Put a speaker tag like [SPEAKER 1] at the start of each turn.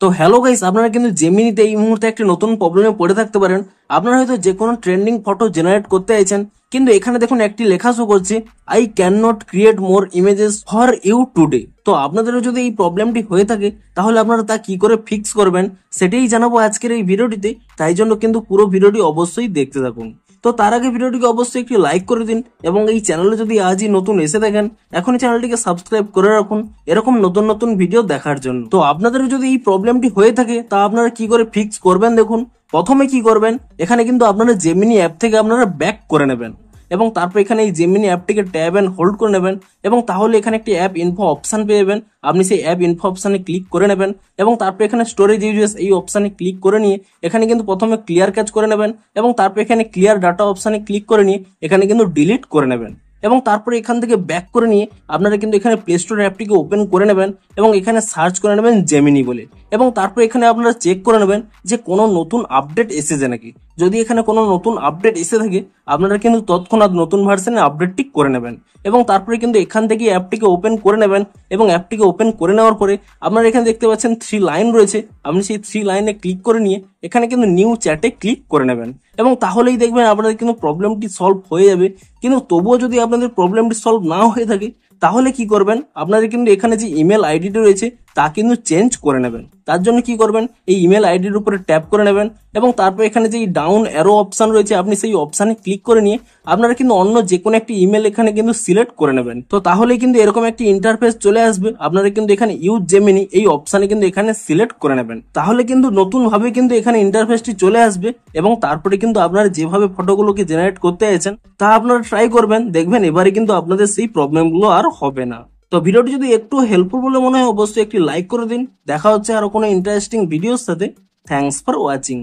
[SPEAKER 1] তো hello guys, আপনারা কিন্তু জেমিনিতে এই মুহূর্তে একটি নতুন প্রবলেমে পড়ে থাকতে পারেন। আপনারা হয়তো যে কোনো ট্রেন্ডিং ফটো জেনারেট করতে চাইছেন, কিন্তু এখানে দেখুন একটি লেখা শো করছে I can not create more images for you today. তো আপনাদেরও যদি এই প্রবলেমটি হয়ে থাকে তাহলে আপনারা তা কি করে ফিক্স করবেন সেটাই জানাবো আজকের এই ভিডিওটিতে। তাই জন্য কিন্তু পুরো ভিডিওটি অবশ্যই দেখতে থাকুন। তো তার আগে ভিডিওটিকে অবশ্যই একটি লাইক করে দিন এবং এই চ্যানেলে যদি আজই নতুন এসে থাকেন এখনই চ্যানেলটিকে সাবস্ক্রাইব করে রাখুন এরকম নতুন নতুন ভিডিও দেখার জন্য। তো আপনাদের যদি এই প্রবলেমটি হয়ে থাকে তা আপনারা কি করে ফিক্স করবেন দেখুন। প্রথমে কি করবেন, এখানে কিন্তু আপনারা জেমিনি অ্যাপ থেকে আপনারা ব্যাক করে নেবেন এবং তারপর এখানে এই জেমিনি অ্যাপটিকে ট্যাব এন্ড হোল্ড করে নেবেন এবং তাহলে এখানে একটি অ্যাপ ইনফো অপশন পেয়ে যাবেন। আপনি সেই অ্যাপ ইনফো অপশনে ক্লিক করে নেবেন এবং তারপর এখানে স্টোরেজ ইউজেস এই অপশনে ক্লিক করে নিয়ে এখানে কিন্তু প্রথমে ক্লিয়ার ক্যাচ করে নেবেন এবং তারপর এখানে ক্লিয়ার ডাটা অপশনে ক্লিক করে নিয়ে এখানে কিন্তু ডিলিট করে নেবেন এবং তারপরে এখান থেকে ব্যাক করে নিয়ে আপনারা কিন্তু এখানে প্লে স্টোর অ্যাপটিকে ওপেন করে নেবেন এবং এখানে সার্চ করে নেবেন জেমিনি বলে এবং তারপর এখানে আপনারা চেক করে নেবেন যে কোনো নতুন আপডেট এসেছে নাকি। যদি এখানে কোনো নতুন আপডেট এসে থাকে আপনারা কিন্তু তৎক্ষণাৎ নতুন ভার্সনে আপডেটটি করে নেবেন এবং তারপরে কিন্তু এখান থেকে অ্যাপটিকে ওপেন করে নেবেন এবং অ্যাপটিকে ওপেন করে নেওয়ার পরে আপনারা এখানে দেখতে পাচ্ছেন 3 লাইন রয়েছে। আপনি সেই 3 লাইনে ক্লিক করে নিয়ে এখানে কিন্তু নিউ চ্যাটে ক্লিক করে নেবেন এবং তাহলেই দেখবেন আপনাদের কিন্তু প্রবলেমটি সলভ হয়ে যাবে। কিন্তু তবুও যদি আপনাদের প্রবলেমটি সলভ না হয়ে থাকে তাহলে কি করবেন, আপনাদের কিন্তু এখানে যে ইমেল আইডিটি রয়েছে তা কিন্তু চেঞ্জ করে নেবেন। তার জন্য কি করবেন, এই ইমেল আইডির উপরে ট্যাপ করে নেবেন এবং তারপর এখানে যে ডাউন অ্যারো অপশন রয়েছে আপনি সেই অপশনে ক্লিক করে নিয়ে আপনারা কিন্তু অন্য যে কোনো একটি ইমেল এখানে কিন্তু সিলেক্ট করে নেবেন। তো তাহলে কিন্তু এরকম একটি ইন্টারফেস চলে আসবে। আপনারা কিন্তু এখানে ইউজ জেমিনি এই অপশনে কিন্তু এখানে সিলেক্ট করে নেবেন, তাহলে কিন্তু নতুন ভাবে কিন্তু এখানে ইন্টারফেসটি চলে আসবে এবং তারপরে কিন্তু আপনারা যেভাবে ফটোগুলোকে জেনারেট করতে চাইছেন তা আপনারা ট্রাই করবেন, দেখবেন এবারে কিন্তু আপনাদের সেই প্রবলেমগুলো আর হবে না। তো ভিডিওটি যদি একটু হেল্পফুল বলে মনে হয় অবশ্যই একটি লাইক করে দিন। দেখা হচ্ছে আরো কোনো ইন্টারেস্টিং ভিডিওর সাথে। Thanks for watching.